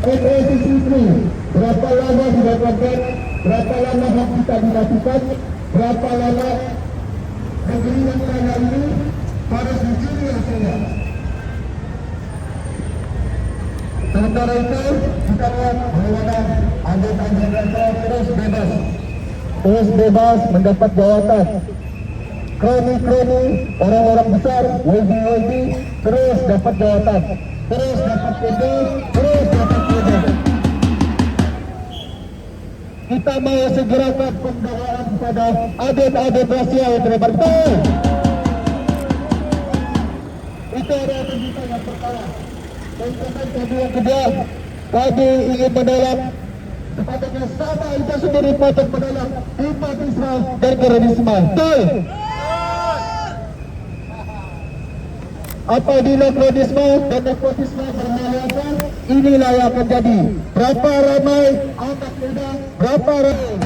Berapa lama dilakukan, berapa lama hak kita dilakukan, berapa lama negeri yang mana ini harus dicuri hasilnya. Sementara itu kita lihat bagaimana anggota jenderal terus bebas mendapat jawatan. Kroni-kroni orang-orang besar, WB terus dapat jawatan, terus dapat PD, terus dapat PD. Kita mau segerakan pembelaan kepada adik-adik Rusia yang terlibat. Betul. Itu adalah tuntutan yang pertama. Dan yang kedua, kami ingin menolak sepatutnya sama kita sendiri patut menolak impatisme dan komunisme. Betul. Apabila komunisme dan nepotisme bermeliakan, inilah yang akan jadi. Berapa ramai anak muda, berapa ramai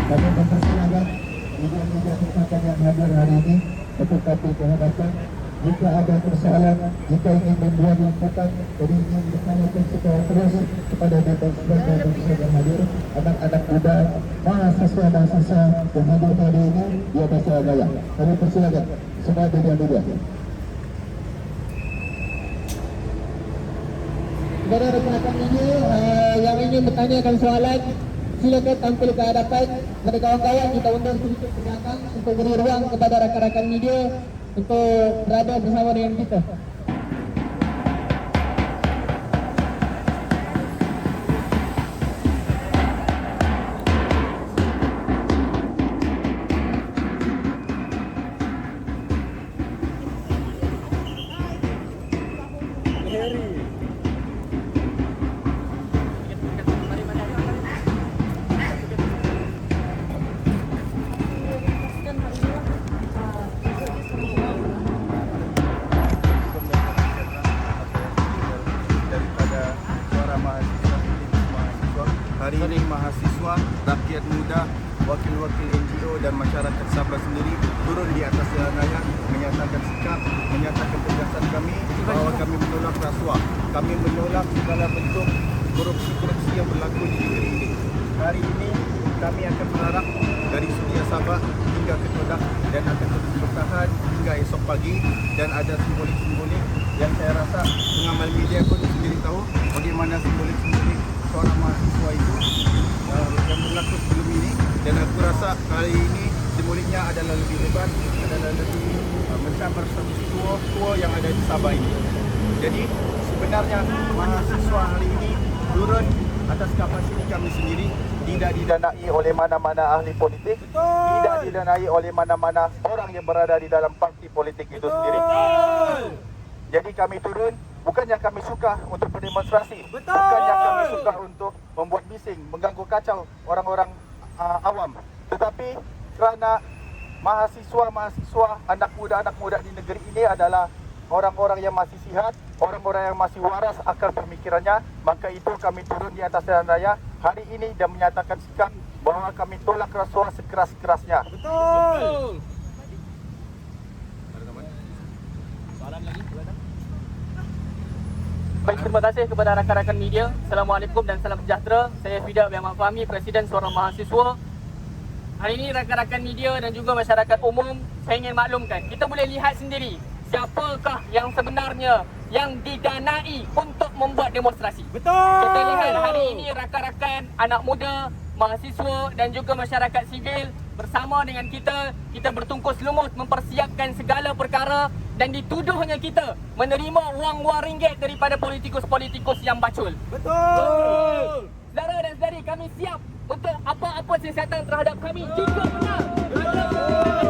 kami mempersilakan media-media kesempatan yang hadir hari ini untuk kami menghadapkan jika ada persoalan, jika ingin membuat liputan, jadi ingin bertanyakan secara terus kepada Bapak Sebagai yang hadir, anak-anak muda, mahasiswa-mahasiswa yang hadir hari ini di atas Surabaya. Kami persilakan semua media-media. Kepada rekan-rekan ini yang ingin bertanyakan soalan, silakan tampil ke hadapan. Kepada kawan-kawan kita undang sedikit ke belakang untuk beri ruang kepada rakan-rakan media untuk berada bersama dengan kita. Hari ini mahasiswa, rakyat muda, wakil-wakil NGO dan masyarakat Sabah sendiri turun di atas jalan raya menyatakan sikap, menyatakan tegasan kami bahawa kami menolak rasuah, kami menolak segala bentuk korupsi-korupsi yang berlaku di negeri ini. Hari ini kami akan melarak dari Suria Sabah hingga ke Kedah dan akan terus bertahan hingga esok pagi. Dan ada simbolik-simbolik yang saya rasa pengamal media pun sendiri tahu bagaimana simbolik-simbolik seorang mahasiswa itu yang berlaku sebelum ini. Dan aku rasa kali ini simboliknya adalah lebih hebat, adalah lebih mencabar status quo yang ada di Sabah ini. Jadi sebenarnya mahasiswa hari ini turun atas kapasiti kami sendiri, tidak didanai oleh mana-mana ahli politik, tidak didanai oleh mana-mana orang yang berada di dalam parti politik itu sendiri. Jadi kami turun bukannya kami suka untuk berdemonstrasi, bukannya kami suka untuk membuat bising, mengganggu kacau orang-orang awam, tetapi kerana mahasiswa, anak muda di negeri ini adalah orang-orang yang masih sihat, orang-orang yang masih waras akal pemikirannya, maka itu kami turun di atas jalan raya hari ini dan menyatakan sikap bahawa kami tolak rasuah sekeras-kerasnya. Betul. Baik, terima kasih kepada rakan-rakan media. Assalamualaikum dan salam sejahtera. Saya Fida bin Ahmad Fahmi, Presiden Suara Mahasiswa. Hari ini rakan-rakan media dan juga masyarakat umum, saya ingin maklumkan, kita boleh lihat sendiri siapakah yang sebenarnya yang didanai untuk membuat demonstrasi. Betul. Kita lihat hari ini rakan-rakan anak muda, mahasiswa dan juga masyarakat sivil bersama dengan kita bertungkus lumus mempersiapkan segala perkara dan dituduhnya kita menerima wang-wang ringgit daripada politikus-politikus yang bacul. Betul. Saudara dan saudari, kami siap untuk apa-apa siasatan terhadap kami jika benar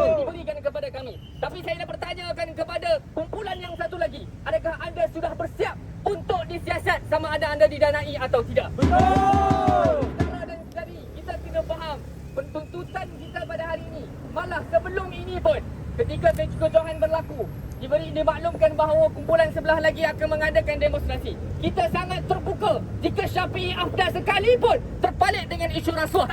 yang diberikan kepada kami. Tapi saya nak bertanyakan kepada kumpulan yang satu lagi, adakah anda sudah bersiap untuk disiasat sama ada anda didanai atau tidak? Betul. Saudara dan saudari, kita kena faham pentuntutan kita pada hari ini. Malah sebelum ini pun, ketika kecocohan berlaku, dimaklumkan bahawa kumpulan sebelah lagi akan mengadakan demonstrasi. Kita sangat terbuka jika Syafi'i Afdal sekalipun terpalit dengan isu rasuah.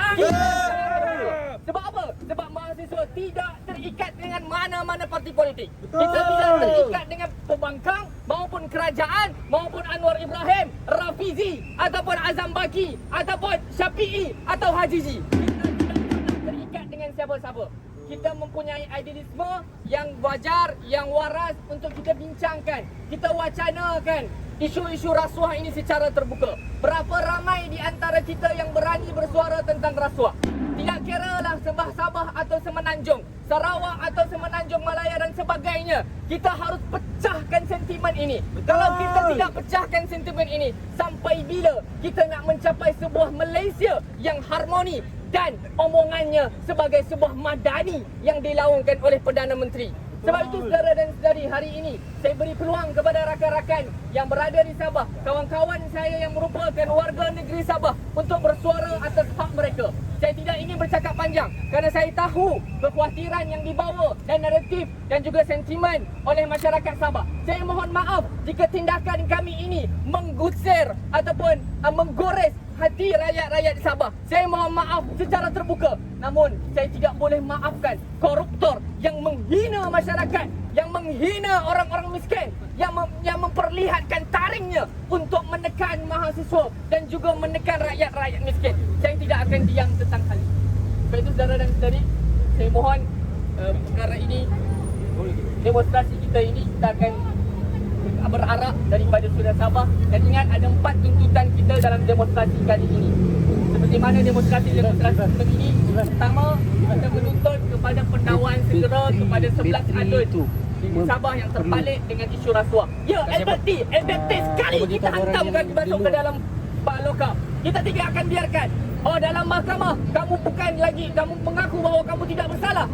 Sebab apa? Sebab mahasiswa tidak terikat dengan mana-mana parti politik. Kita tidak terikat dengan pembangkang maupun kerajaan maupun Anwar Ibrahim, Rafizi ataupun Azam Baki ataupun Syafi'i atau Hajizi. Kita tidak terikat dengan siapa-siapa. Kita mempunyai idealisme yang wajar, yang waras untuk kita bincangkan. Kita wacanakan isu-isu rasuah ini secara terbuka. Berapa ramai di antara kita yang berani bersuara tentang rasuah? Tidak kiralah Sabah atau Semenanjung, Sarawak atau Semenanjung Malaya dan sebagainya. Kita harus pecahkan sentimen ini. Kalau kita tidak pecahkan sentimen ini, sampai bila kita nak mencapai sebuah Malaysia yang harmoni dan omongannya sebagai sebuah madani yang dilaungkan oleh Perdana Menteri. Sebab itu saudara dan saudari, hari ini saya beri peluang kepada rakan-rakan yang berada di Sabah, kawan-kawan saya yang merupakan warga negeri Sabah untuk bersuara atas hak mereka. Saya tidak ingin bercakap panjang kerana saya tahu kekhawatiran yang dibawa dan naratif dan juga sentimen oleh masyarakat Sabah. Saya mohon maaf jika tindakan kami ini menggusir ataupun menggores hati rakyat-rakyat Sabah. Saya mohon maaf secara terbuka. Namun saya tidak boleh maafkan koruptor yang menghina masyarakat, yang menghina orang-orang miskin, yang memperlihatkan taringnya untuk menekan mahasiswa dan juga menekan rakyat-rakyat miskin. Saya tidak akan diam tentang hal ini. Sebab itu saudara dan saudari, saya mohon perkara ini, demonstrasi kita ini, kita akan berharap daripada Suria Sabah. Dan ingat, ada 4 tuntutan kita dalam demonstrasi kali ini. Seperti mana demonstrasi ini? Pertama, kita menuntut kepada pendakwaan segera kepada 11 adun di Sabah yang terpalit dengan isu rasuah. Ya, LBT sekali kita hantamkan masuk ke dalam Baloka. Kita tidak akan biarkan. Oh, dalam mahkamah kamu bukan lagi, kamu mengaku bahawa kamu tidak bersalah.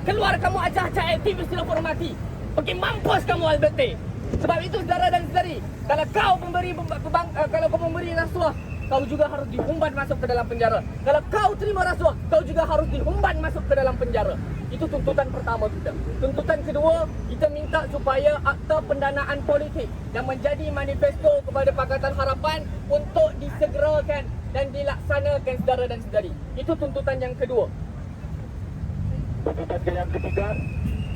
Keluar kamu acah-acah aktivis telefon mati. Pergi mampus kamu LBT. Sebab itu saudara dan saudari, kalau kau memberi rasuah, kau juga harus dihumban masuk ke dalam penjara. Kalau kau terima rasuah, kau juga harus dihumban masuk ke dalam penjara. Itu tuntutan pertama kita. Tuntutan kedua, kita minta supaya akta pendanaan politik yang menjadi manifesto kepada Pakatan Harapan untuk disegerakan dan dilaksanakan saudara dan saudari. Itu tuntutan yang kedua. Tuntutan yang ketiga,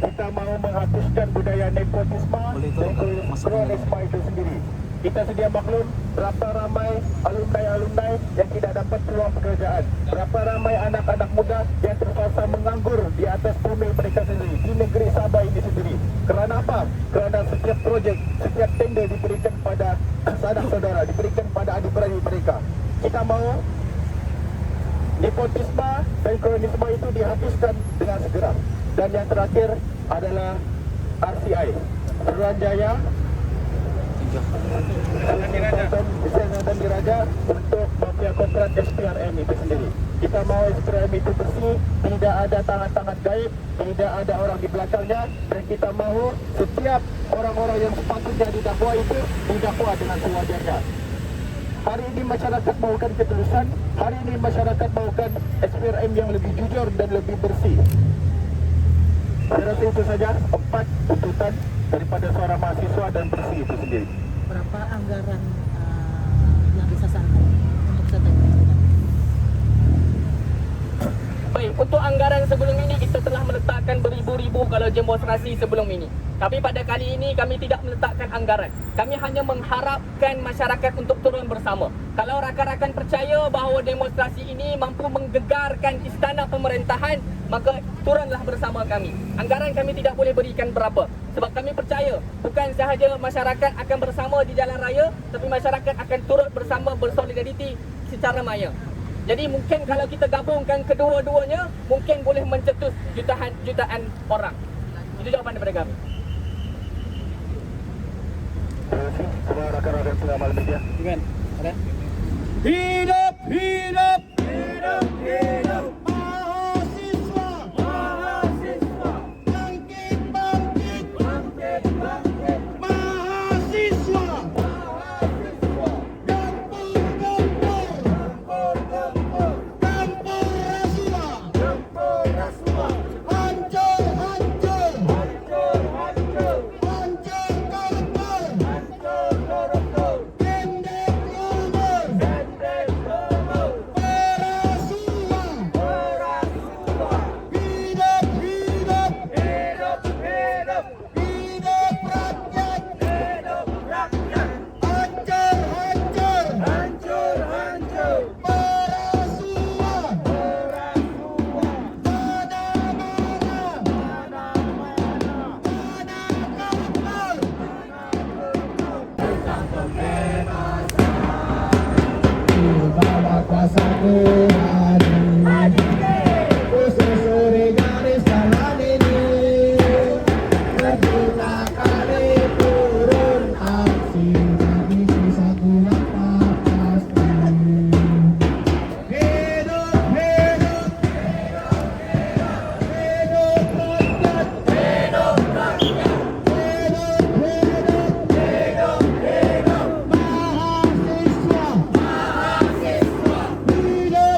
kita mahu menghapuskan budaya nepotisme dan kolonialisme itu sendiri. Kita sedia maklum berapa ramai alumni-alumni yang tidak dapat peluang pekerjaan. Berapa ramai anak-anak muda yang terpaksa menganggur di atas bumi mereka sendiri, di negeri Sabah ini sendiri. Kerana apa? Kerana setiap projek, setiap tender diberikan pada sanak saudara, diberikan pada adik-beradik mereka. Kita mahu nepotisme dan kronisme itu dihapuskan dengan segera. Dan yang terakhir adalah RCI, Suruhanjaya dan Diraja untuk mafia kontrak SPRM itu sendiri. Kita mahu SPRM itu bersih, tidak ada tangan-tangan gaib, tidak ada orang di belakangnya, dan kita mahu setiap orang-orang yang sepatutnya didakwa itu didakwa dengan sewajarnya. Hari ini masyarakat mahukan ketulusan, hari ini masyarakat mahukan SPRM yang lebih jujur dan lebih bersih. Saya rasa itu saja 4 tuntutan daripada seorang mahasiswa dan bersih itu sendiri. Berapa anggaran yang disasarkan untuk setelah Baik, untuk anggaran sebelum ini kita telah meletakkan beribu-ribu kalau demonstrasi sebelum ini. Tapi pada kali ini kami tidak meletakkan anggaran. Kami hanya mengharapkan masyarakat untuk turun bersama. Kalau rakan-rakan percaya bahawa demonstrasi ini mampu menggegarkan istana pemerintahan, maka turunlah bersama kami. Anggaran kami tidak boleh berikan berapa. Sebab kami percaya bukan sahaja masyarakat akan bersama di jalan raya, tapi masyarakat akan turut bersama bersolidariti secara maya. Jadi mungkin kalau kita gabungkan kedua-duanya, mungkin boleh mencetus jutaan orang. Itu jawapan daripada kami. Terima kasih semua rakan-rakan pengamal media. Hidup, hidup, Hidup, hidup mahasiswa, mahasiswa. bangkit, bangkit, Bangkit, bangkit, mahasiswa, mahasiswa. gempur, gempur, Gempur, gempur, gempur rasuah, gempur rasuah. hancur, hancur, Hancur, hancur, hancur koruptor, hancur koruptor. pendek lumur, Pendek lumur, perasuah, perasuah. hidup, hidup, Hidup, hidup, hidup rakyat, hidup rakyat. hancur, hancur, Hancur, hancur, perasuah, perasuah. mana-mana, Mana-mana, mana koruptor, di bawah kuasa Tuhan, susuri garis jalan ini, berjuta kali turun aksi, tapi sisa gula tak pasti. Hidup, hidup, hidup rakyat, hidup rakyat, hidup, hidup, mahasiswa, mahasiswa, hidup,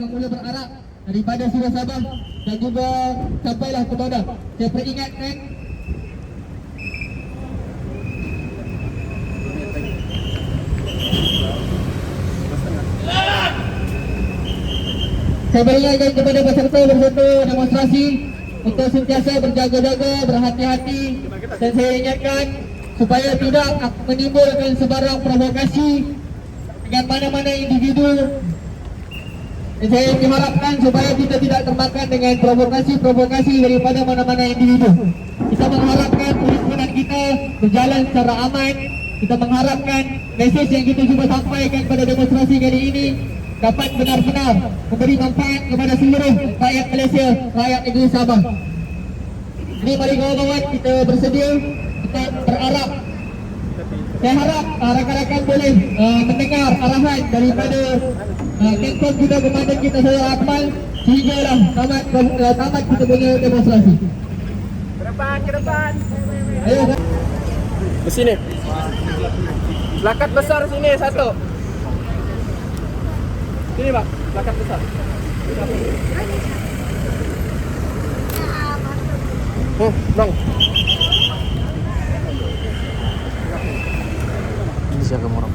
akan mula berarak daripada Surau Sabah dan juga sampailah ke Badak. Saya peringatkan kepada peserta demonstrasi untuk sentiasa berjaga-jaga, berhati-hati, dan saya ingatkan supaya tidak menimbulkan sebarang provokasi dengan mana-mana individu. Dan saya diharapkan supaya kita tidak termakan dengan provokasi daripada mana-mana individu. Kita mengharapkan perhimpunan kita berjalan secara aman. Kita mengharapkan mesej yang kita cuba sampaikan pada demonstrasi kali ini dapat benar-benar memberi manfaat kepada seluruh rakyat Malaysia, rakyat negeri Sabah. Ini mari kawan-kawan kita bersedia untuk berarak. Saya harap rakan-rakan boleh mendengar arahan daripada Kenkong kita Komandan kita Saudara Akmal sehinggalah tamat kita punya demonstrasi. Ke depan. Ayo. Di sini. Plakat besar sini satu. Sini Pak, plakat besar. Bang. Ini siapa orang?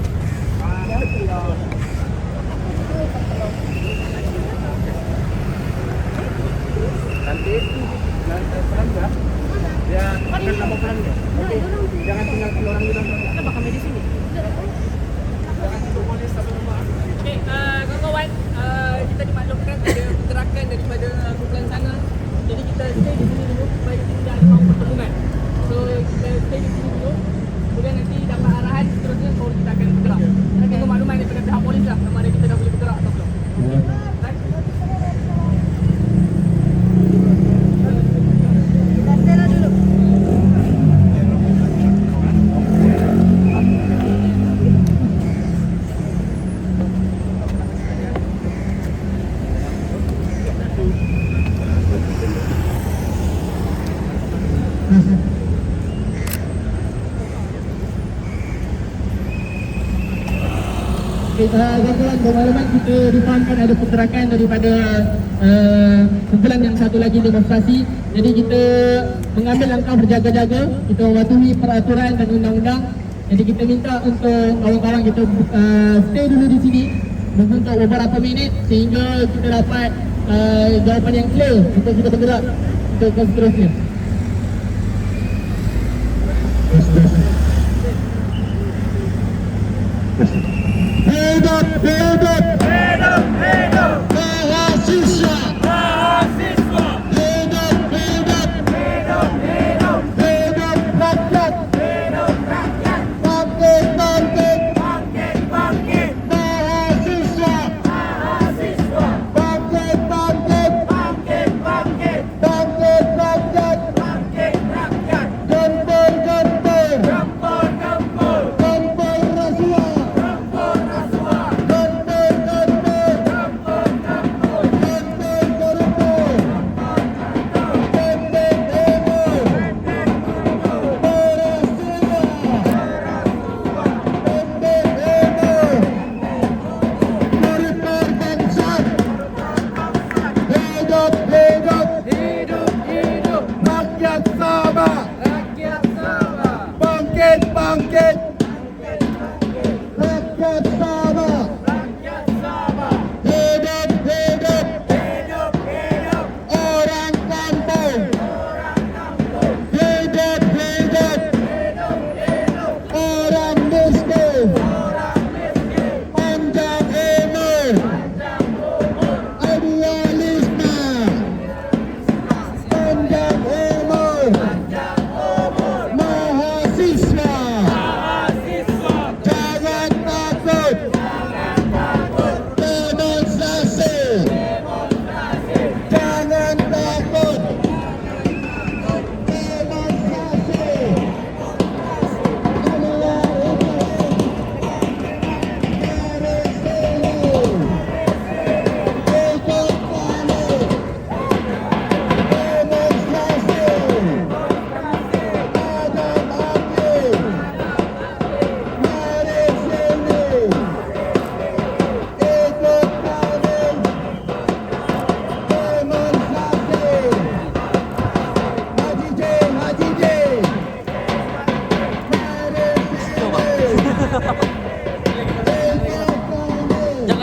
Nanti pelangga dia akan nama pelangga. Oke, jangan tinggalkan orang di dalam. Kenapa kami di sini? Jangan polis sampai rumah. Okey, kawan-kawan, kita dimaklumkan ada pergerakan daripada kumpulan sana. Jadi kita stay di sini dulu supaya kita tidak ada mahu pertemuan. So kita stay di sini dulu. Kemudian nanti dapat arahan seterusnya baru kita akan bergerak. Kita tengok makluman daripada pihak polis lah sama ada kita dah boleh bergerak atau belum. Kawan-kawan, bermakluman kita difahamkan ada pergerakan daripada kumpulan yang satu lagi demonstrasi. Jadi kita mengambil langkah berjaga-jaga, kita mematuhi peraturan dan undang-undang. Jadi kita minta untuk kawan-kawan kita stay dulu di sini untuk beberapa minit sehingga kita dapat jawapan yang clear untuk kita bergerak untuk ke seterusnya. Hidup, hidup, Hidup, hidup. mahasiswa. Mahasiswa. Hidup, hidup, Hidup, hidup. hidup rakyat. Hidup rakyat. Bangkit, bangkit, Bangkit, bangkit. mahasiswa. Mahasiswa. Bangkit, bangkit, Bangkit, bangkit. bangkit rakyat. Bangkit rakyat. Gempur, gempur, Gempur, gempur. gempur rasuah. Gempur rasuah. Gempur, gempur, Gempur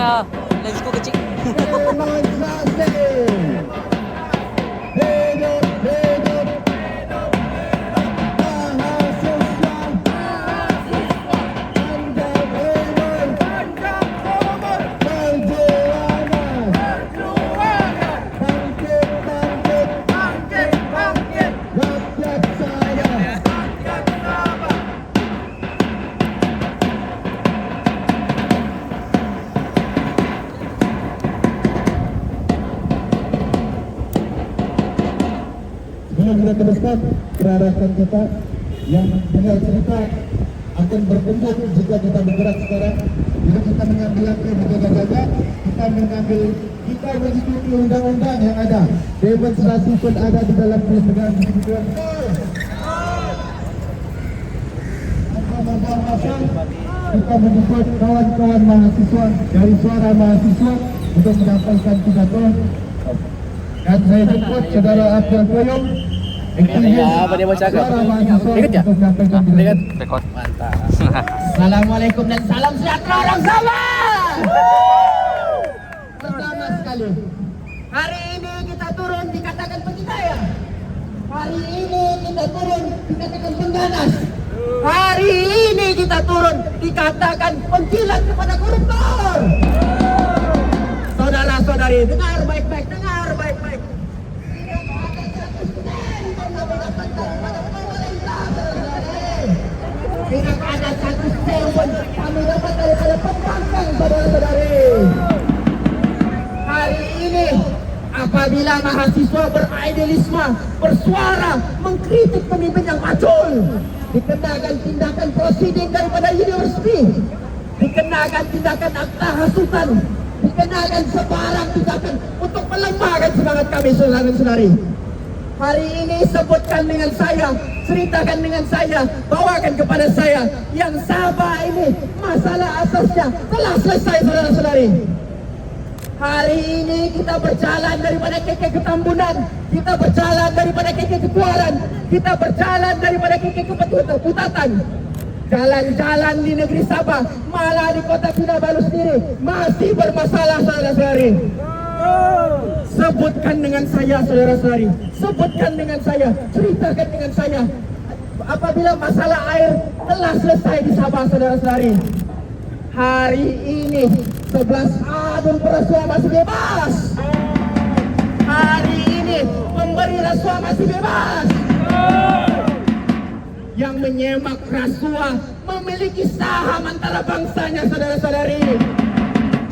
lensku kecil. Demonstrasi. Hidup, hidup. Mahasiswa. Panjang umur. Perjuangan. Bangkit, bangkit. Rakyat saya. Sebelum kita teruskan perarakan kita yang tinggal cerita akan berkembang jika kita bergerak sekarang. Jika kita mengambil langkah berjaga-jaga, kita mengikuti undang-undang yang ada. Demonstrasi pun ada di dalam peraturan persekutuan. Kita menyebut kawan-kawan mahasiswa dari suara mahasiswa untuk menyampaikan pidato. Dan saya jemput saudara Abdul Qayyum, Apa dia mau cakap? suara mahasiswa Ikut ya? untuk menyampaikan pidato. Rekod. Mantap. Assalamualaikum dan salam sejahtera orang sama. Pertama sekali, hari ini kita turun dikatakan penjinaya. Hari ini kita turun dikatakan pengganas. Hari ini kita turun dikatakan penjilat kepada koruptor. Saudara-saudari, dengar baik-baik, dengar baik-baik. Tidak ada satu sen pun kami dapat daripada pembangkang, saudara-saudari. Hari ini apabila mahasiswa beridealisme, bersuara, mengkritik pemimpin yang macul, dikenakan tindakan prosiding daripada universiti, dikenakan tindakan akta hasutan, dikenakan sebarang tindakan untuk melemahkan semangat kami, saudara-saudari. Hari ini sebutkan dengan saya, ceritakan dengan saya, bawakan kepada saya yang Sabah ini masalah asasnya telah selesai, saudara-saudari. Hari ini kita berjalan daripada KK Ketambunan, kita berjalan daripada KK Ketuaran, kita berjalan daripada KK Keputatan. Jalan-jalan di negeri Sabah, malah di kota Kinabalu sendiri masih bermasalah, saudara-saudari. Sebutkan dengan saya, saudara-saudari. Sebutkan dengan saya, ceritakan dengan saya. Apabila masalah air telah selesai di Sabah, saudara-saudari. Hari ini 11A dan perasuah masih bebas. Hari ini pemberi rasuah masih bebas. Yang menyemak rasuah memiliki saham antara bangsanya, saudara-saudari.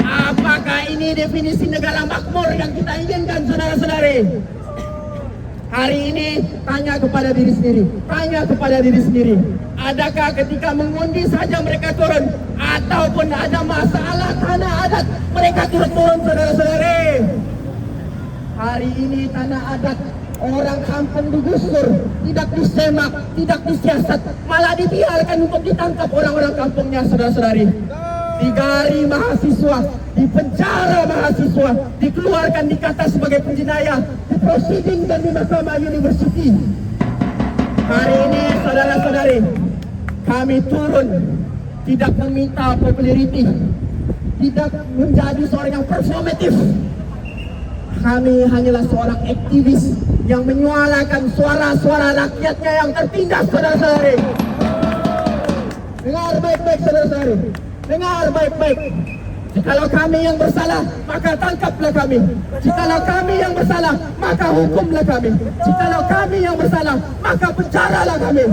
Apakah ini definisi negara makmur yang kita inginkan, saudara-saudari? Hari ini tanya kepada diri sendiri, tanya kepada diri sendiri. Adakah ketika mengundi saja mereka turun, ataupun ada masalah tanah adat mereka turun, saudara-saudari? Hari ini tanah adat orang kampung digusur, tidak disemak, tidak disiasat, malah dibiarkan untuk ditangkap orang-orang kampungnya, saudara-saudari. Digari mahasiswa, dipenjara mahasiswa, dikeluarkan dikata sebagai penjenayah, di proceeding dan di mahkamah universiti. Hari ini, saudara-saudari, kami turun tidak meminta populariti, tidak menjadi seorang yang performatif. Kami hanyalah seorang aktivis yang menyuarakan suara-suara rakyatnya yang tertindas, saudara-saudari. Dengar baik-baik, saudara-saudari. Dengar baik-baik. Jikalau kami yang bersalah, maka tangkaplah kami. Jikalau kami yang bersalah, maka hukumlah kami. Jikalau kami yang bersalah, maka penjaralah kami.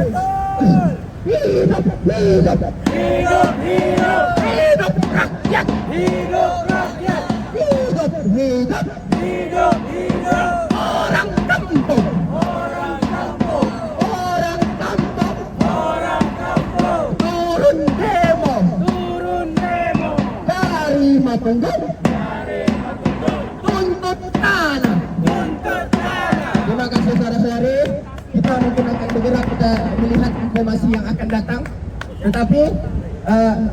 Hidup, hidup, Hidup, hidup, hidup rakyat. hidup rakyat. Hidup, hidup, Hidup, hidup, orang kampung. orang kampung, Orang kampung orang kampung. turun demo Turun demo dari Matunggal dari Matunggal, tuntut tanah. tuntut tanah. Terima kasih, saudara-saudari. Kita mungkin akan bergerak, kita melihat informasi yang akan datang. Tetapi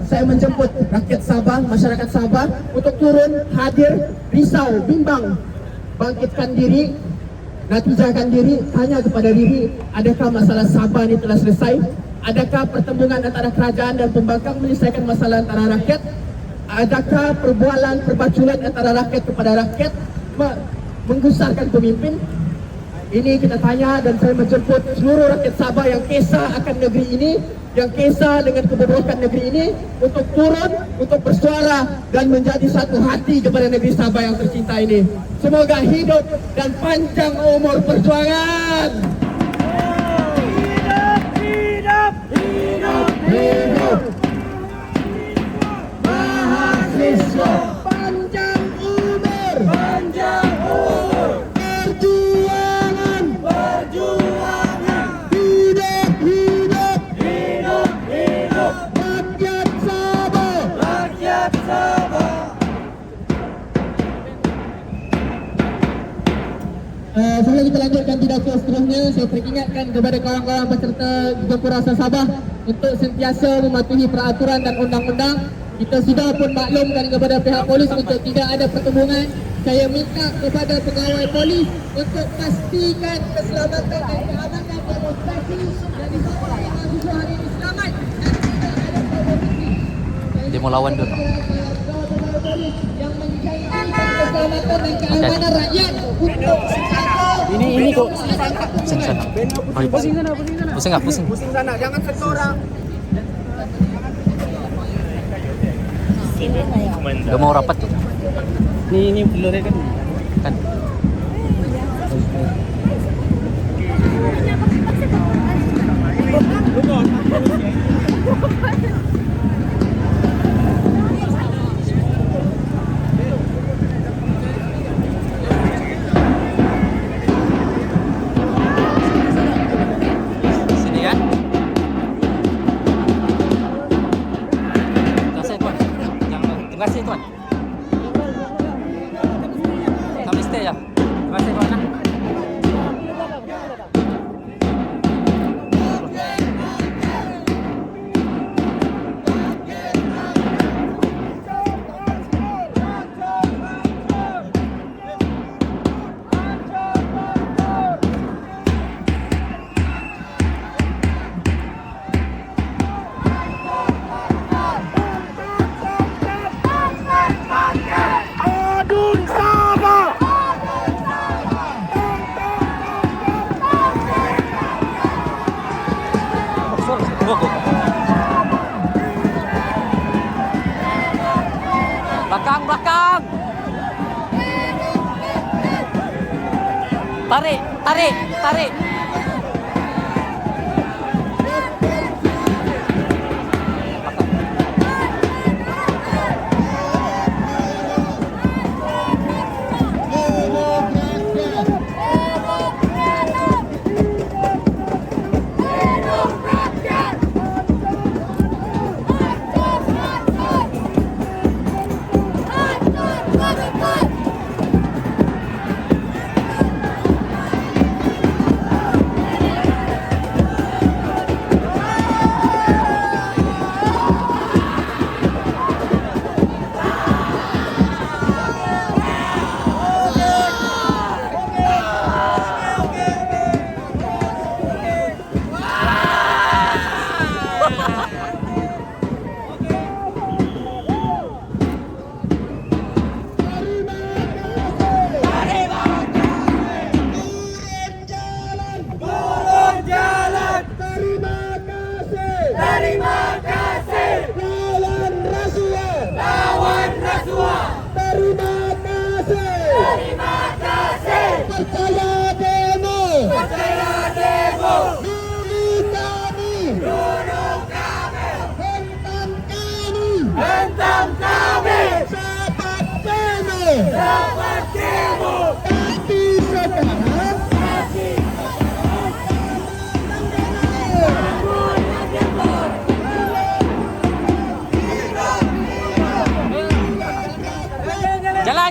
saya menjemput rakyat Sabah, masyarakat Sabah untuk turun, hadir, risau, bimbang, bangkitkan diri, natijahkan diri, tanya kepada diri, adakah masalah Sabah ini telah selesai? Adakah pertemuan antara kerajaan dan pembangkang menyelesaikan masalah antara rakyat? adakah perbualan perbaculan antara rakyat kepada rakyat menggusarkan pemimpin? Ini kita tanya dan saya menjemput seluruh rakyat Sabah yang kisah akan negeri ini, yang kisah dengan kebobrokan negeri ini, untuk turun, untuk bersuara dan menjadi satu hati kepada negeri Sabah yang tercinta ini. Semoga hidup dan panjang umur perjuangan. Hidup mahasiswa, panjang umur, perjuangan, hidup rakyat Sabah. Sebelum kita lanjutkan pidato seterusnya, saya peringatkan kepada kawan-kawan peserta Jemput Rasa Sabah untuk sentiasa mematuhi peraturan dan undang-undang. Kita sudah pun maklumkan kepada pihak polis untuk tidak ada pertembungan. Saya minta kepada pegawai polis untuk pastikan keselamatan dan keamanan demonstrasi yang dilakukan mahasiswa hari ini selamat dan tidak ada provokasi. Demo lawan dulu. Yang menjaga keselamatan dan keamanan rakyat untuk Ini kok pusing sana. Pusing nggak? Pusing. pusing sana, jangan sentuh orang. Gak mau rapat tuh. Ini pelurnya kan. Kan. Sini kan. Terima kasih tuan. Kami stay ya. Terima kasih tuan. Belakang. Tarik.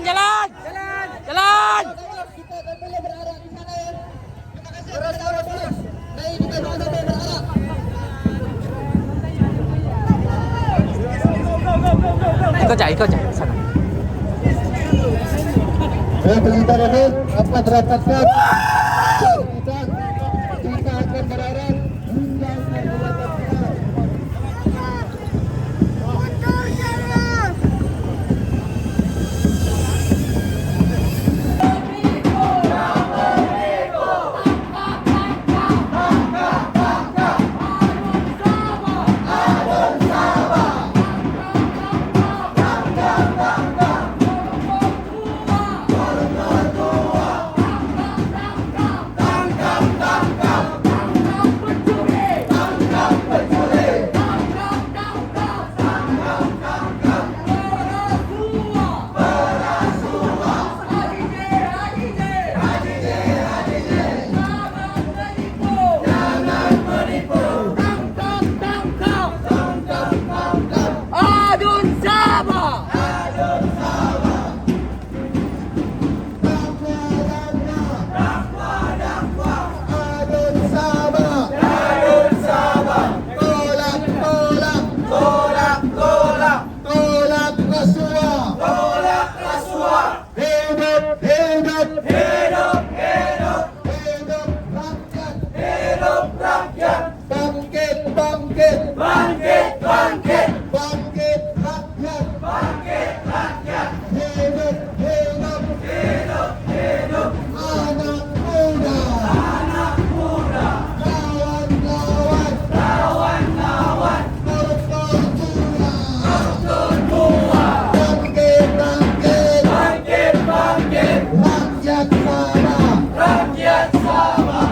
Jalan. Kita tak boleh berharap di sana ya. Terima kasih kepada polis. Baik, kita sama-sama berharap. Ikut aja sana. Sebentar ini apa terapatkan? Kita akan berharap hingga Adun Sabah. Adun Sabah. Tolak, tolak. Tolak rasuah. Hidup, hidup. Hidup rakyat. Bangkit, bangkit. Bangkit rakyat. Hidup, hidup. Anak muda. Kawan-kawan. Koruptor tua. Bangkit, bangkit. Rakyat Sabah.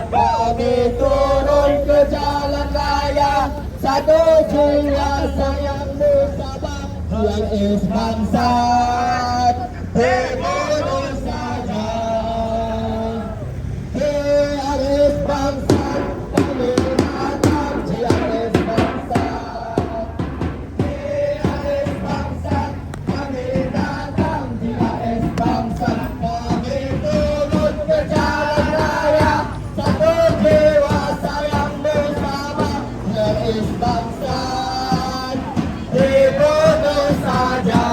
Kami turun ke jalan raya, satu jiwa sayang bersama. Dia bangsa, bunuh saja. Dia bangsa, kami datang. Dia bangsa, kami datang. Dia bangsa, kami turun ke jalan raya, satu jiwa sayang bersama. Dia bangsa, dibunuh saja.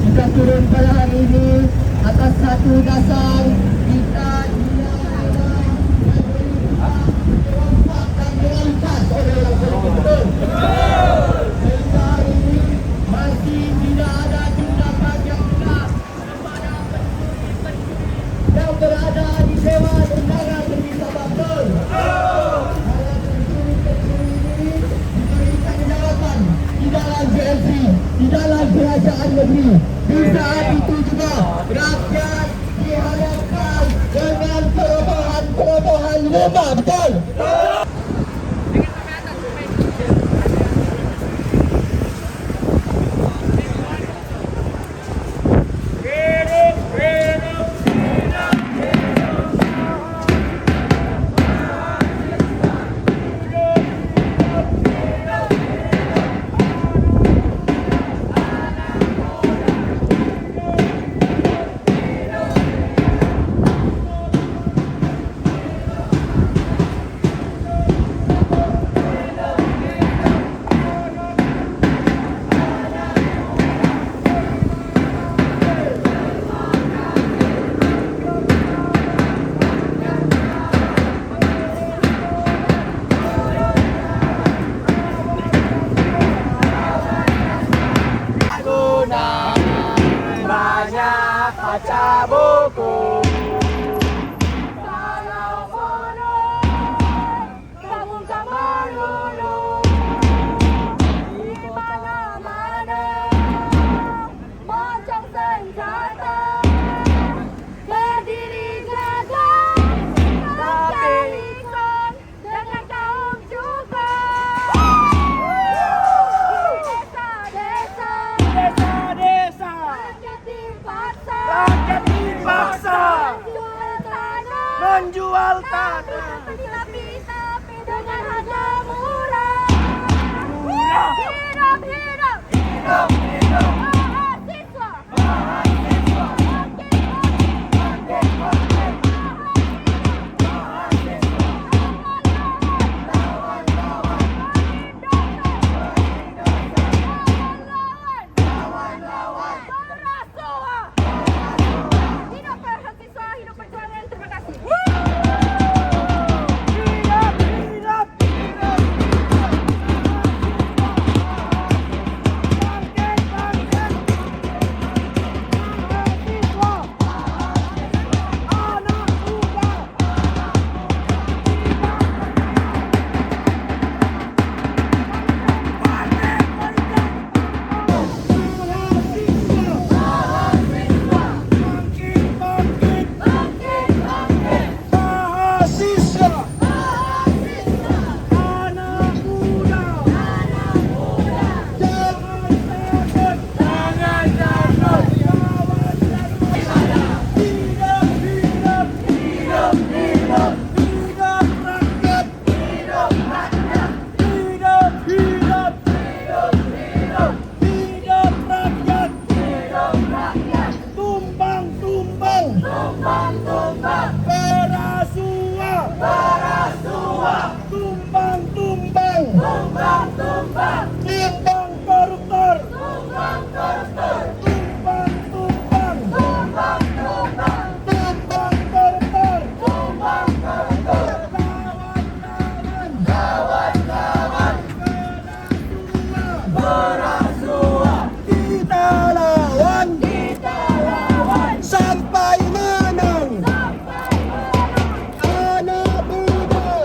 Jika turun pada hari ini atas satu dasar kita masih tidak ada tindakan yang benar kepada yang berada di Dewan Undangan Berita Bakal. Diberikan jawatan di dalam JLC, di dalam kerajaan negeri. Di saat itu juga rakyat diharapkan dengan perubahan lima, betul? Banyak baca buku, menjual tanah. Tapi dengan harga murah. Hidup, hidup. Mahasiswa. Hidup mahasiswa, hidup perjuangan. Terima kasih. Timbang koruptor. Tumbang koruptor. Kawan-kawan. Berasua. Kita lawan. Sampai menang. Anak muda.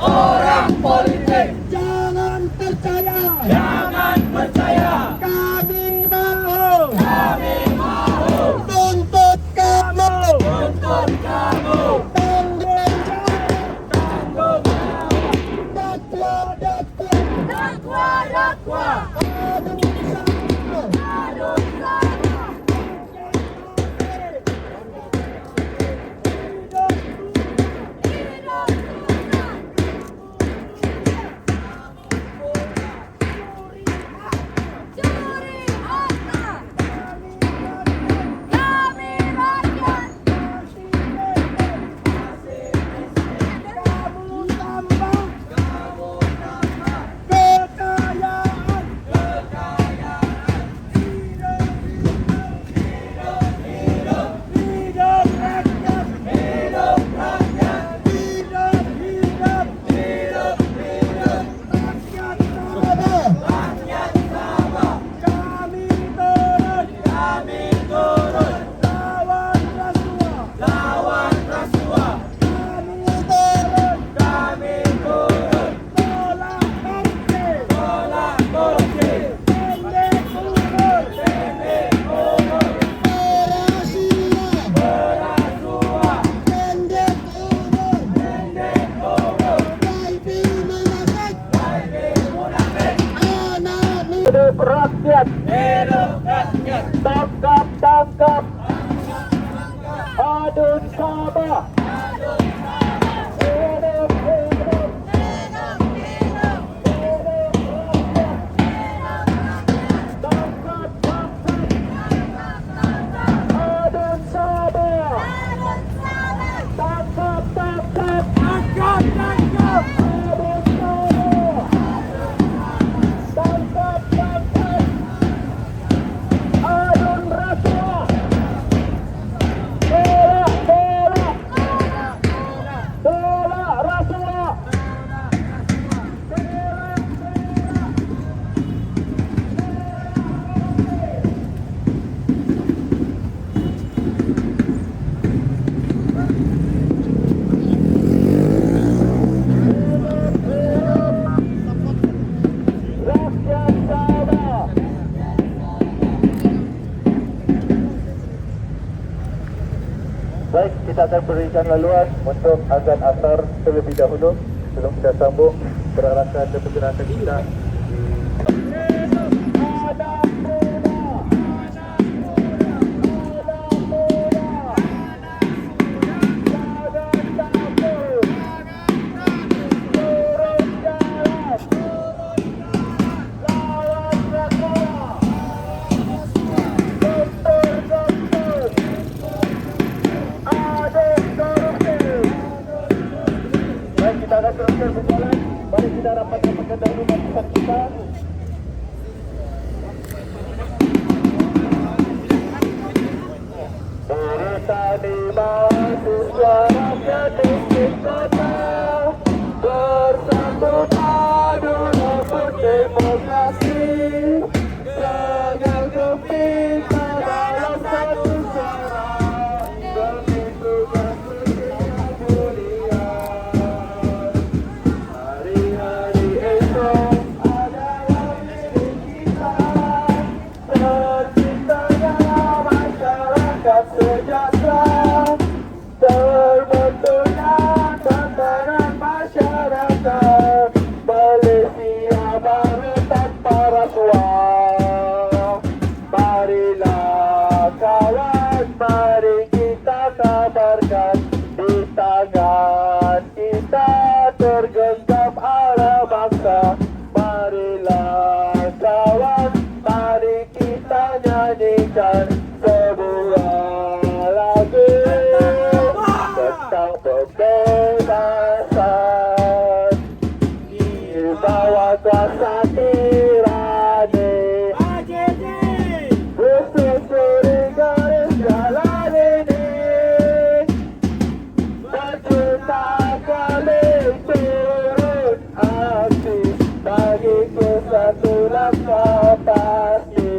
Orang politik jangan percaya. Kami mau tuntut kamu tanggung jawab dakwa aduh sana Hidup rakyat. Hidup rakyat. Tangkap, tangkap. Adun Sabah. Hidup, hidup. Tangkap, tangkap. Adun Sabah. Tangkap, tangkap. Tangkap, tangkap. Adun Sabah. Tangkap, tangkap. Adun rasuah. Tolak, tolak. Tolak rasuah. Rakyat Sabah. Baik, kita akan berikan laluan untuk azan asar terlebih dahulu sebelum kita sambung perarakan dan pergerakan kita. Baik, kita akan teruskan berjalan. Mari kita rapat-rapatkan dahulu barisan kita. Barisan di mahasiswa rakyat di kota bersambut adu rebut demokrasi dengan gempita dalam satu suara demi tugas mulia. Hari-hari esok adalah milik kita, terciptanya masyarakat sejahtera, terbentuknya tatanan masyarakat Malaysia baru tanpa rasuah. Marilah kawan, mari kita kabarkan, di tangan kita tergenggam arah bangsa. Marilah kawan, mari kita nyanyikan sebuah lagu tentang pembebasan di bawah kuasa tirani. Bersusuri garis jalan ini, berjuta kali turun aksi, bagiku satu langkah pasti.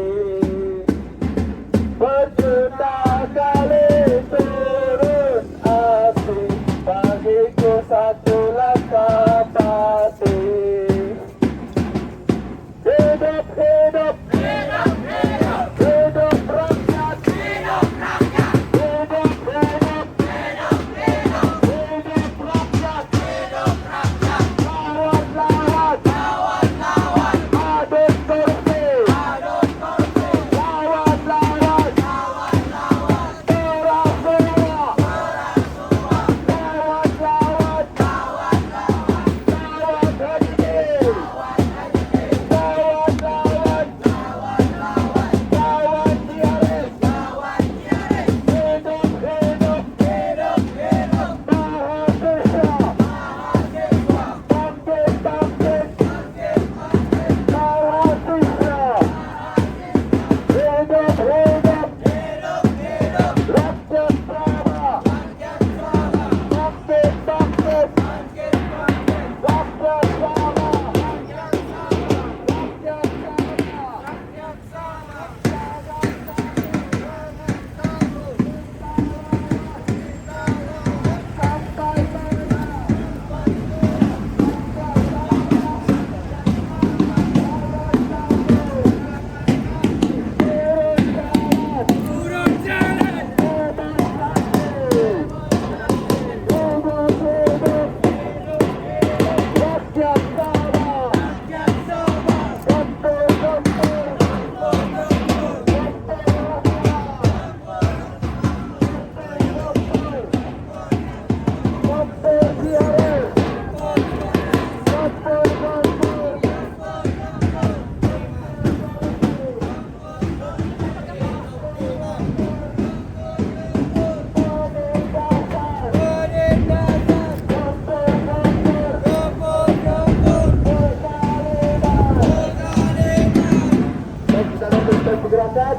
gerakan.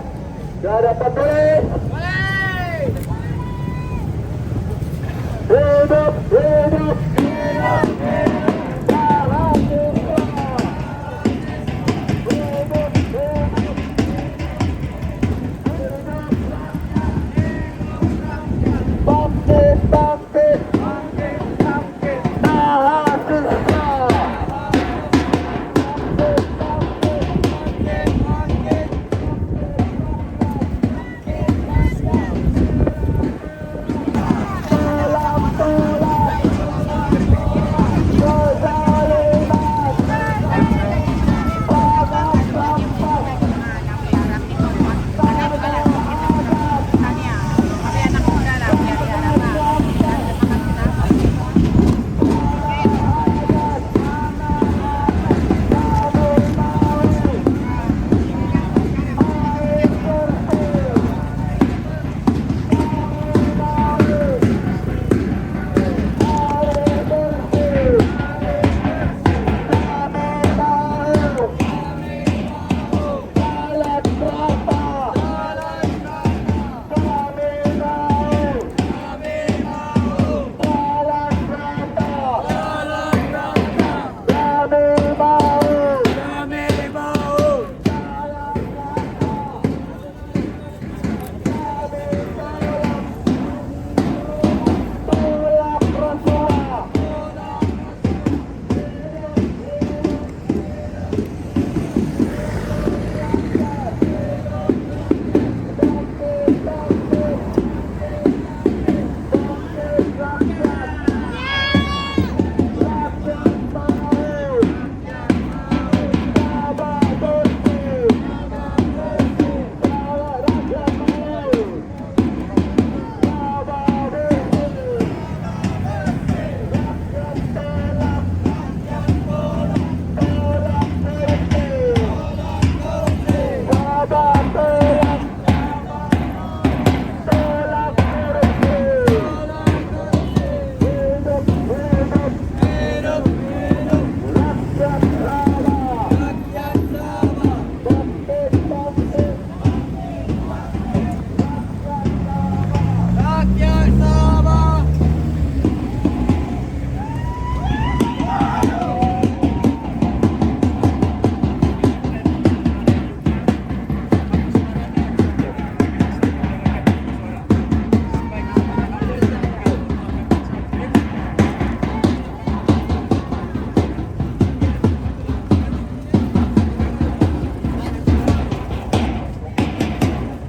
Dah dapat tulis. Hidup, hidup, hidup, bangkit, bangkit, mahasiswa.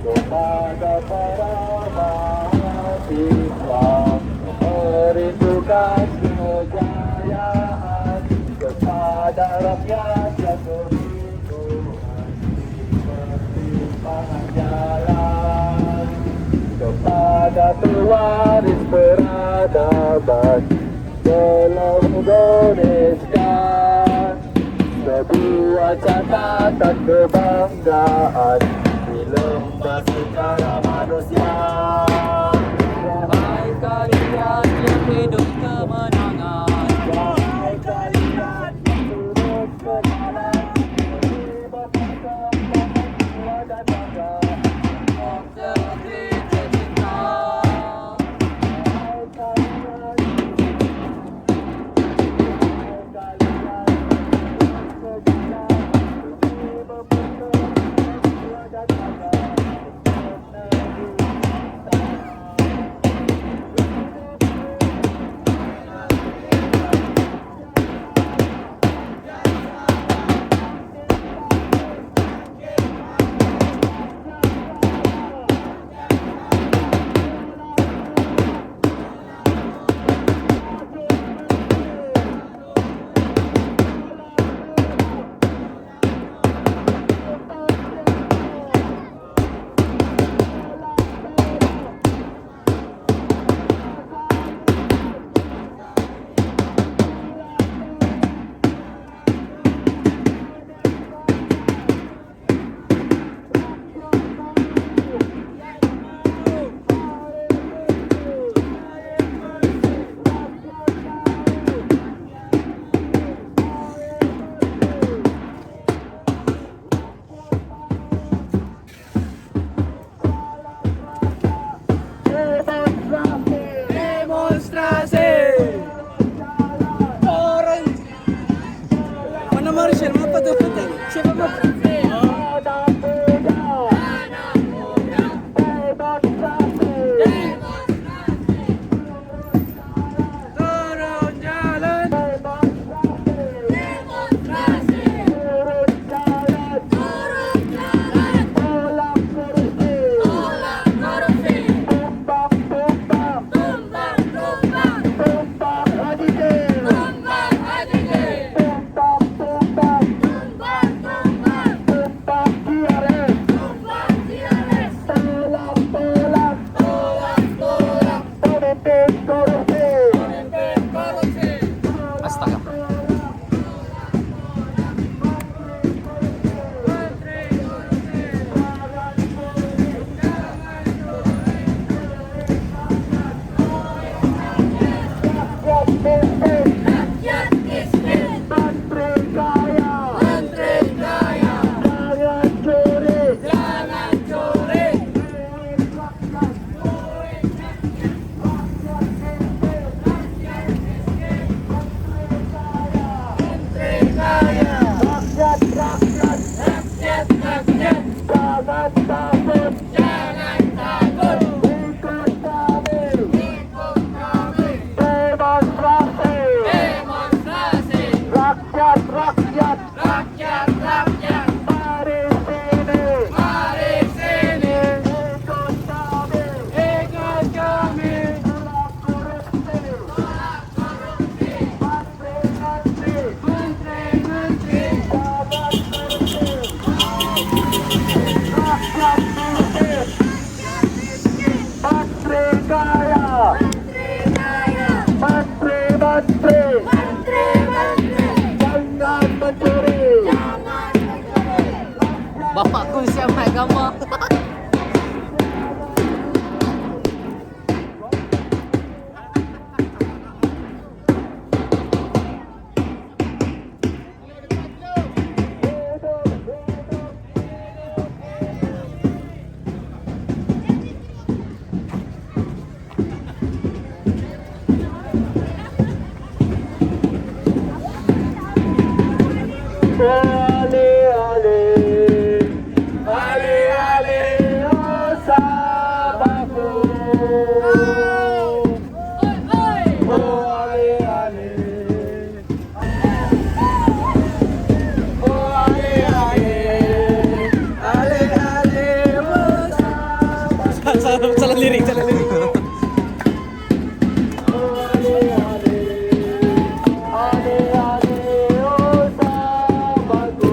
Kepada para mahasiswa merindukan kejayaan, kepada rakyat yang kebingungan persimpangan jalan, kepada pewaris peradaban seluruh Indonesia, sebuah catatan kebanggaan di lembah sejarah manusia. Wahai kalian yang hidup kemenangan, Wahai kalian yang turut kenalan, terlibat perkembangan jiwa dan raga. seperti tercinta. Wahai kalian, sejarah demi memperkembangkan jiwa dan raga. Jangan takut, Jangan takut, ikut kami, ikut kami. demonstrasi, Demonstrasi, rakyat, rakyat, rakyat, rakyat. mari sini, Mari sini, ikut kami, ikut kami. tolak korupsi, menteri-menteri, Menteri-menteri, jabat tertib, rakyat miskin, menteri kaya, menteri-menteri, jangan mencuri. Bapakku siap naik gambar. Ale, ale, ale, ale, oh sahabatku. Oh ale, ale, oh ale, ale, ale, ale, oh sahabatku. Salah lirik, salah lirik. Oh ale, ale, ale, ale, oh sahabatku.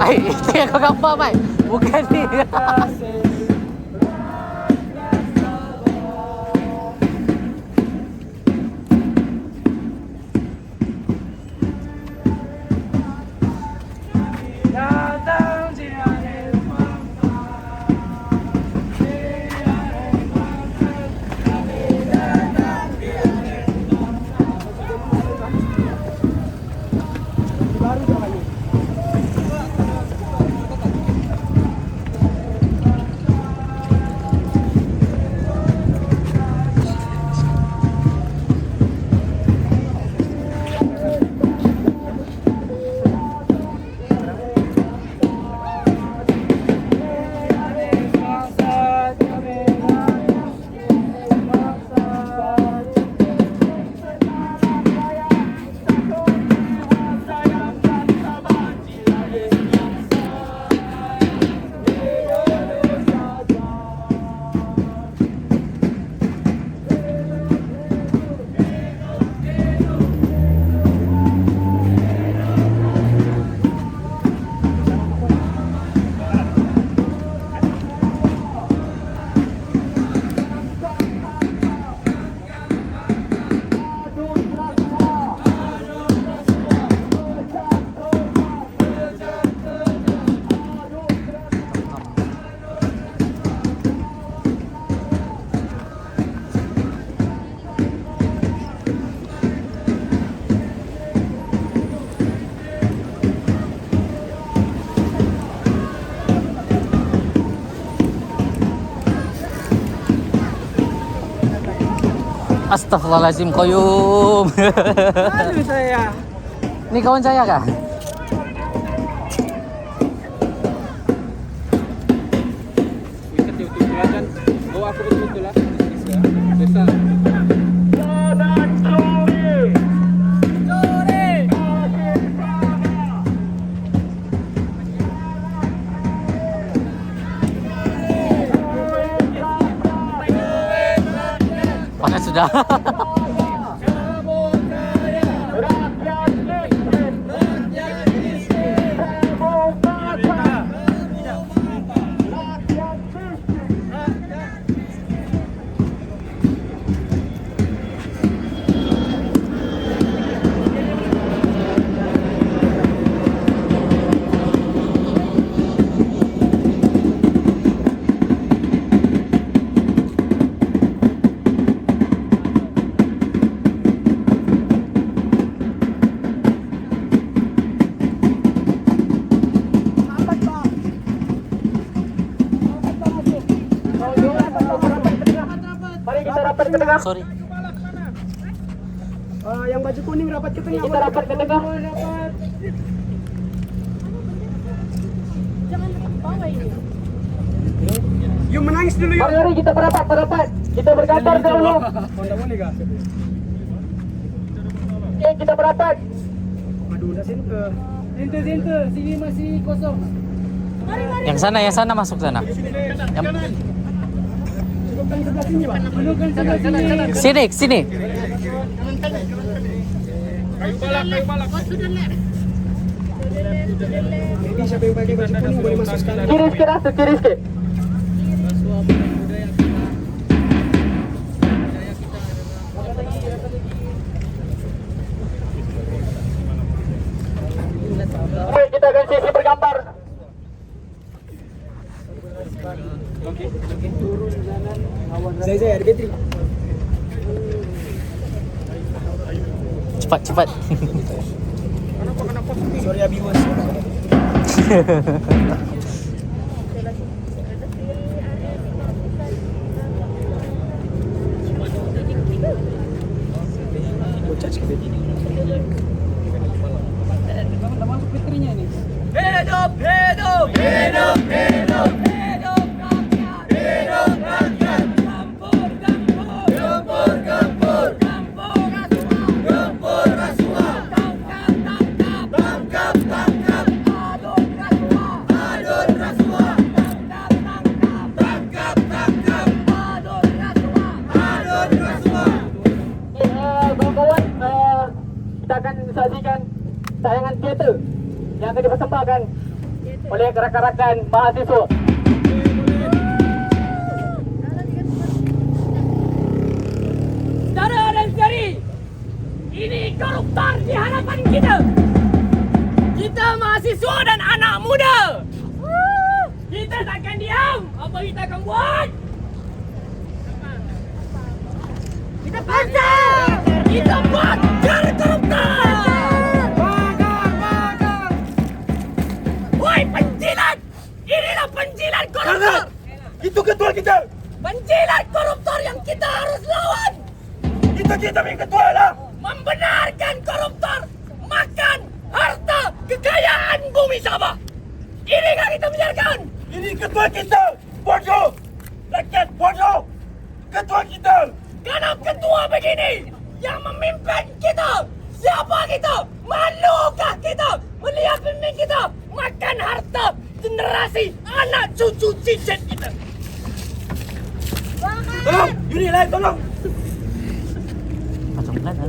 Ay, itu yang kau gambar, Mai. Bukan ni. Astaghfirullahaladzim, Koyum. Aduh saya. Ini kawan saya kah? Ikat YouTube kan. Bawa aku betul lah. Besar. Pakai sudah. Sorry. Yang baju kuning rapat ke tengah. Kita rapat ke tengah. Jangan bawa ini. You menangis dulu yuk. Mari kita merapat. Kita berkantor dulu. Tidak boleh kah? Oke, kita merapat. Aduh, udah sinte. Sinte, sini masih kosong. Yang sana masuk sana. Yang... Cukupkan sebelah sini, Pak. Cukupkan sebelah sini. Sini. Kayu balak. Jadi siapa yang pakai baju kuning boleh masuk sekarang. Kiri sikit. Baik, kita akan sesi bergambar. Zai, ada bateri. Cepat. Sorry, viewers. Bocah sikit. Dah masuk baterinya ini. Hidup rakyat. Gempur rasuah. Tangkap. Adun rasuah. Tangkap. Adun rasuah. Kawan-kawan, kita akan saksikan dipersembahkan oleh rakan-rakan mahasiswa. Saudara dan saudari, ini koruptor di hadapan kita. Kita mahasiswa dan anak muda. Kita takkan diam. Apa kita akan buat? Kita bakar! Kita bakar koruptor! Bakar! Woi penjilat! Inilah penjilat koruptor! Itu ketua kita. Penjilat koruptor yang kita harus lawan! Kita yang ketua lah. Membenarkan koruptor makan harta kekayaan bumi Sabah. Ini kan kita biarkan. Ini ketua kita. Bodoh. Rakyat bodoh. Ketua kita. Kenapa ketua begini yang memimpin kita? Siapa kita? Malukah kita melihat pemimpin kita makan harta generasi anak cucu cicit kita? Tolong. Yuni lain tolong. Macam mana?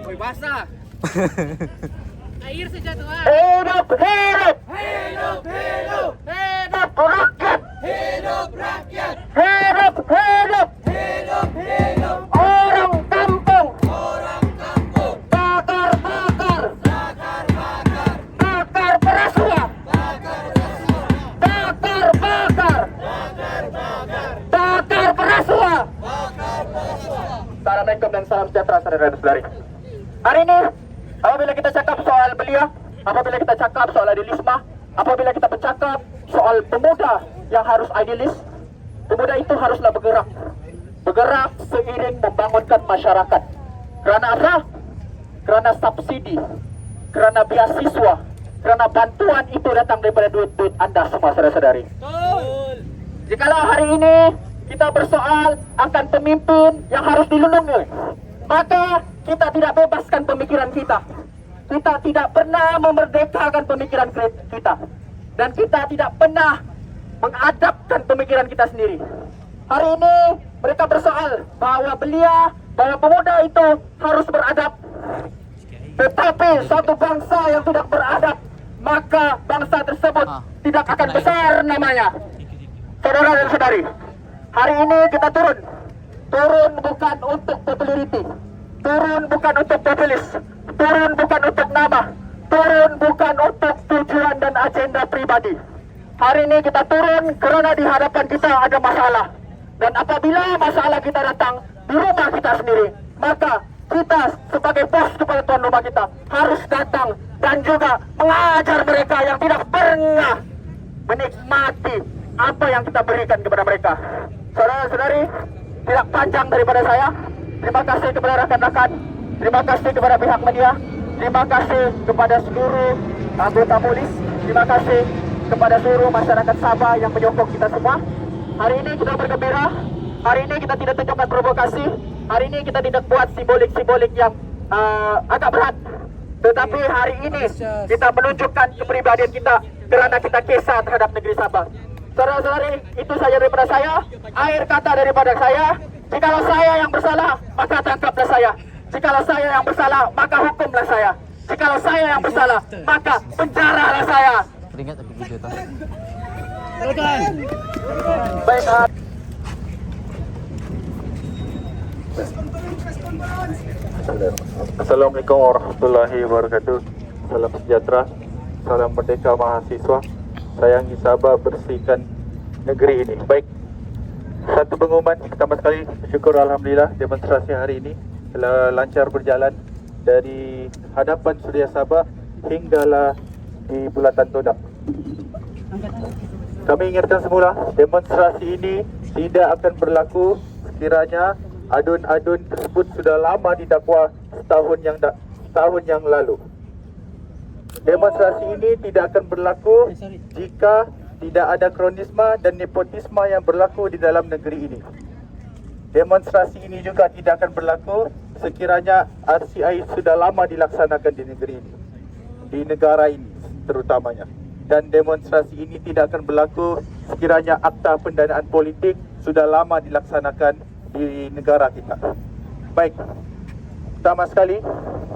Woi basah. Air sejatuhan. Hidup, hidup, Hidup, hidup, hidup rakyat, hidup rakyat. hidup, hidup, Hidup, hidup, orang kampung, orang kampung. bakar, bakar, Bakar, bakar, bakar perasua, bakar rasuah. bakar, bakar, Bakar, bakar, bakar perasua. bakar rasuah. Assalamualaikum dan salam sejahtera saudara-saudari. Hari ini, apabila kita cakap soal belia, apabila kita cakap soal idealisme, apabila kita bercakap soal pemuda yang harus idealis, pemuda itu haruslah bergerak. Bergerak seiring membangunkan masyarakat. Kerana apa? Kerana subsidi, kerana beasiswa, kerana bantuan itu datang daripada duit-duit anda semua saudara-saudari. Jikalau hari ini kita bersoal akan pemimpin yang harus dilindungi, maka kita tidak bebaskan pemikiran kita. Kita tidak pernah memerdekakan pemikiran kita. Dan kita tidak pernah mengadapkan pemikiran kita sendiri. Hari ini mereka bersoal bahwa belia, bahwa pemuda itu harus beradab. Tetapi suatu bangsa yang tidak beradab, maka bangsa tersebut tidak akan besar namanya. Saudara dan saudari, hari ini kita turun. Turun bukan untuk populariti. Turun bukan untuk populis. Turun bukan untuk nama. Turun bukan untuk tujuan dan agenda pribadi. Hari ini kita turun kerana di hadapan kita ada masalah. Dan apabila masalah kita datang di rumah kita sendiri, maka kita sebagai bos kepala tuan rumah kita harus datang dan juga mengajar mereka yang tidak pernah menikmati apa yang kita berikan kepada mereka. Saudara-saudari, tidak panjang daripada saya. Terima kasih kepada rakan-rakan, terima kasih kepada pihak media, terima kasih kepada seluruh anggota polis, terima kasih kepada seluruh masyarakat Sabah yang menyokong kita semua. Hari ini kita bergembira, hari ini kita tidak tunjukkan provokasi, hari ini kita tidak buat simbolik-simbolik yang agak berat. Tetapi hari ini kita menunjukkan kepribadian kita kerana kita kisah terhadap negeri Sabah. Saudara-saudari, itu saja daripada saya. Akhir kata daripada saya, jikalau saya yang bersalah, maka tangkaplah saya. Jikalau saya yang bersalah, maka hukumlah saya. Jikalau saya yang bersalah, maka penjaralah saya. Teringat tapi video tu. Baik, Assalamualaikum warahmatullahi wabarakatuh. Salam sejahtera, salam merdeka mahasiswa. Sayangi Sabah, bersihkan negeri ini. Baik, satu pengumuman pertama sekali, syukur alhamdulillah demonstrasi hari ini telah lancar berjalan dari hadapan Suria Sabah hinggalah di Bulatan Todak. Kami ingatkan semula, demonstrasi ini tidak akan berlaku sekiranya adun-adun tersebut sudah lama didakwa setahun yang lalu. Demonstrasi ini tidak akan berlaku jika tidak ada kronisme dan nepotisme yang berlaku di dalam negeri ini. Demonstrasi ini juga tidak akan berlaku sekiranya RCI sudah lama dilaksanakan di negeri ini, di negara ini terutamanya. Dan demonstrasi ini tidak akan berlaku sekiranya akta pendanaan politik sudah lama dilaksanakan di negara kita. Baik, pertama sekali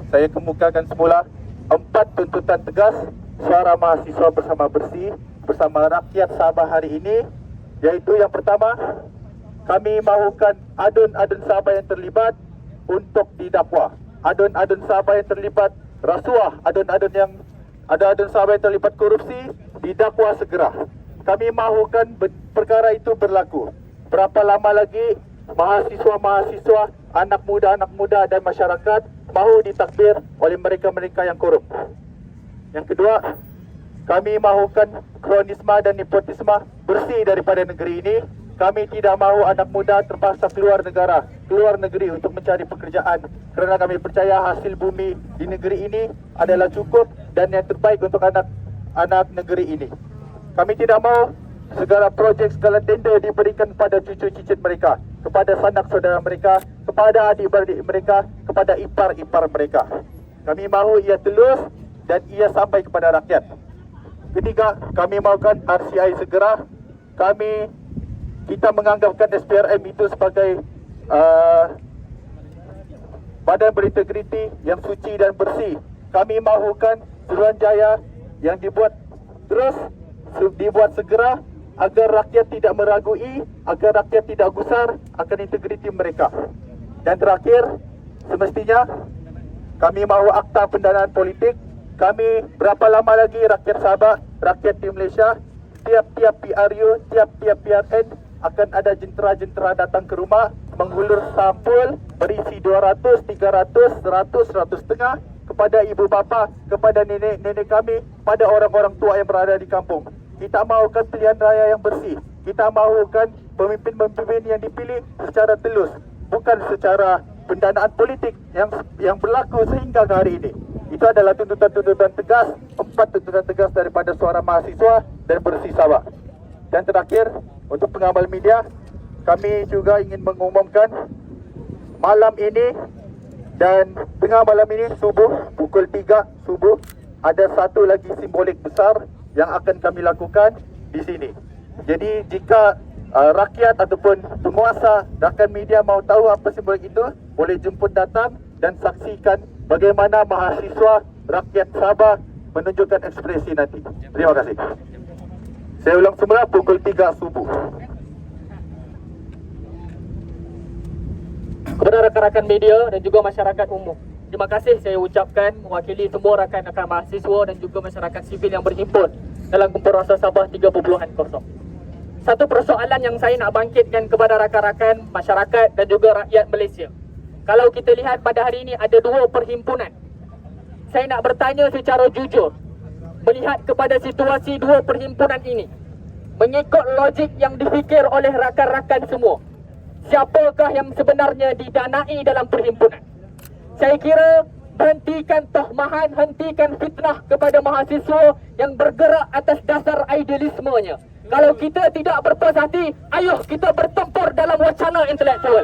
saya kemukakan semula 4 tuntutan tegas suara mahasiswa bersama bersih bersama rakyat Sabah hari ini, yaitu yang pertama, kami mahukan adun-adun Sabah yang terlibat untuk didakwa. Adun-adun Sabah yang terlibat rasuah, adun-adun Sabah yang terlibat korupsi didakwa segera. Kami mahukan perkara itu berlaku. Berapa lama lagi mahasiswa-mahasiswa, anak muda dan masyarakat mahu ditakbir oleh mereka-mereka yang korup. Yang kedua, kami mahukan kronisme dan nepotisme bersih daripada negeri ini. Kami tidak mahu anak muda terpaksa keluar negeri untuk mencari pekerjaan, kerana kami percaya hasil bumi di negeri ini adalah cukup dan yang terbaik untuk anak negeri ini. Kami tidak mahu segala projek, segala tender diberikan kepada cucu cicit mereka, kepada sanak saudara mereka, kepada adik-beradik mereka, kepada ipar-ipar mereka. Kami mahu ia telus dan ia sampai kepada rakyat. Ketiga, kami mahukan RCI segera. Kita menganggapkan SPRM itu sebagai badan berintegriti yang suci dan bersih. Kami mahukan Suruhanjaya yang dibuat segera agar rakyat tidak meragui, agar rakyat tidak gusar akan integriti mereka. Dan terakhir, semestinya kami mahu akta pendanaan politik. Kami berapa lama lagi rakyat Sabah, rakyat di Malaysia, tiap-tiap PRU, tiap-tiap PRN akan ada jentera-jentera datang ke rumah menghulur sampul berisi 200, 300, 100, 150 kepada ibu bapa, kepada nenek-nenek kami, pada orang-orang tua yang berada di kampung. Kita mahukan pilihan raya yang bersih. Kita mahukan pemimpin-pemimpin yang dipilih secara telus, bukan secara pendanaan politik yang berlaku sehingga ke hari ini. Itu adalah tuntutan-tuntutan tegas, 4 tuntutan tegas daripada suara mahasiswa dan bersih Sabah. Dan terakhir, untuk pengamal media, kami juga ingin mengumumkan malam ini dan tengah malam ini subuh, pukul 3 subuh, ada satu lagi simbolik besar yang akan kami lakukan di sini. Jadi jika rakyat ataupun penguasa rakan media mau tahu apa simbolik itu, boleh jemput datang dan saksikan bagaimana mahasiswa rakyat Sabah menunjukkan ekspresi nanti. Terima kasih. Saya ulang semula, pukul 3 subuh. Kepada rakan-rakan media dan juga masyarakat umum, terima kasih saya ucapkan mewakili semua rakan-rakan mahasiswa dan juga masyarakat sivil yang berhimpun dalam Kumpul Rasa Sabah 3.0. Satu persoalan yang saya nak bangkitkan kepada rakan-rakan masyarakat dan juga rakyat Malaysia. Kalau kita lihat pada hari ini ada 2 perhimpunan. Saya nak bertanya secara jujur, melihat kepada situasi 2 perhimpunan ini, mengikut logik yang difikir oleh rakan-rakan semua, siapakah yang sebenarnya didanai dalam perhimpunan? Saya kira hentikan tohmahan, hentikan fitnah kepada mahasiswa yang bergerak atas dasar idealismenya. Kalau kita tidak berpuas hati, ayo kita bertempur dalam wacana intelektual.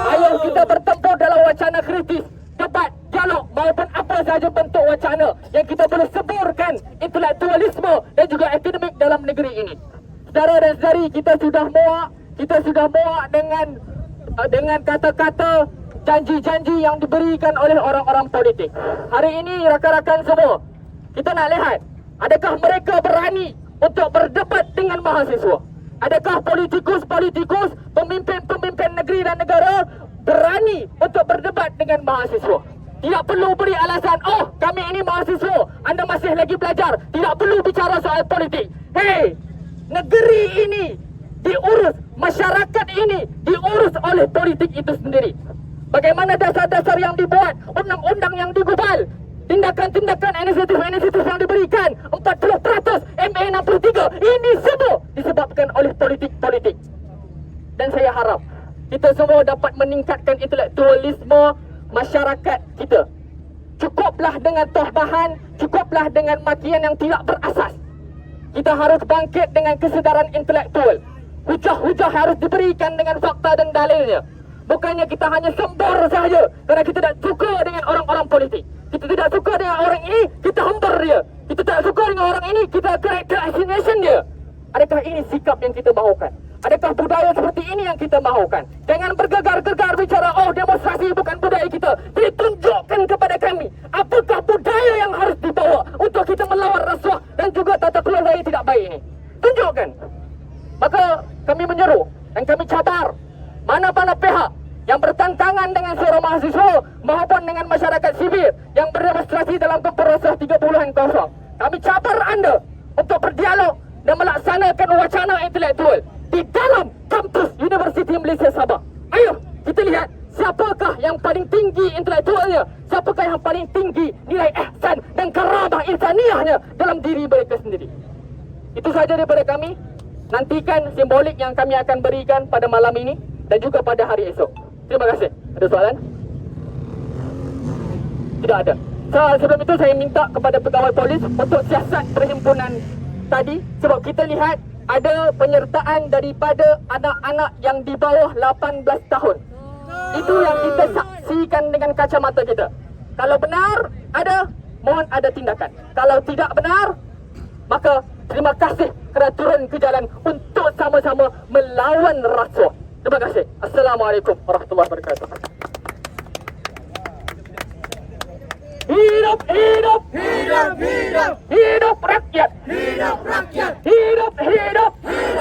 Ayo kita bertempur dalam wacana kritis, debat, dialog maupun apa sahaja bentuk wacana yang kita boleh seburkan intelektualisme dan juga akademik dalam negeri ini. Saudara dan saudari, kita sudah muak dengan kata-kata janji-janji yang diberikan oleh orang-orang politik. Hari ini rakan-rakan semua, kita nak lihat, adakah mereka berani untuk berdebat dengan mahasiswa? Adakah politikus-politikus, pemimpin-pemimpin negeri dan negara berani untuk berdebat dengan mahasiswa? Tidak perlu beri alasan, oh kami ini mahasiswa, anda masih lagi belajar. Tidak perlu bicara soal politik. Hei, negeri ini diurus, masyarakat ini diurus oleh politik itu sendiri. Bagaimana dasar-dasar yang dibuat, undang-undang yang digubal, tindakan-tindakan inisiatif yang diberikan, 40%, MA 63, ini semua disebabkan oleh politik-politik. Dan saya harap kita semua dapat meningkatkan intelektualisme masyarakat kita. Cukuplah dengan tohbahan, cukuplah dengan makian yang tidak berasas. Kita harus bangkit dengan kesedaran intelektual. Hujah-hujah harus diberikan dengan fakta dan dalilnya. Bukannya kita hanya sembur sahaja kerana kita tidak suka dengan orang-orang politik. Kita tidak suka dengan orang ini, kita hembar dia. Kita tak suka dengan orang ini, kita character assassination dia. Adakah ini sikap yang kita mahukan? Adakah budaya seperti ini yang kita mahukan? Jangan bergegar-gegar bicara, oh demonstrasi bukan budaya kita. Ditunjukkan kepada kami, apakah budaya yang harus dibawa untuk kita melawan rasuah dan juga tata kelola yang tidak baik ini. Tunjukkan. Maka kami menyeru dan kami cabar mana-mana pihak yang bertentangan dengan suara mahasiswa maupun dengan masyarakat sivil yang berdemonstrasi dalam Pemproses 30-an kosong. Kami cabar anda untuk berdialog dan melaksanakan wacana intelektual di dalam kampus Universiti Malaysia Sabah. Ayo kita lihat siapakah yang paling tinggi intelektualnya, siapakah yang paling tinggi nilai ihsan dan karamah insaniahnya dalam diri mereka sendiri. Itu saja daripada kami. Nantikan simbolik yang kami akan berikan pada malam ini dan juga pada hari esok. Terima kasih. Ada soalan? Tidak ada. Sebelum itu saya minta kepada pegawai polis untuk siasat perhimpunan tadi, sebab kita lihat ada penyertaan daripada anak-anak yang di bawah 18 tahun. Itu yang kita saksikan dengan kacamata kita. Kalau benar ada, mohon ada tindakan. Kalau tidak benar, maka terima kasih kerana turun ke jalan untuk sama-sama melawan rasuah. Terima kasih. Assalamualaikum warahmatullahi wabarakatuh. Hidup, hidup, hidup, hidup, hidup rakyat, hidup rakyat, hidup, hidup, hidup.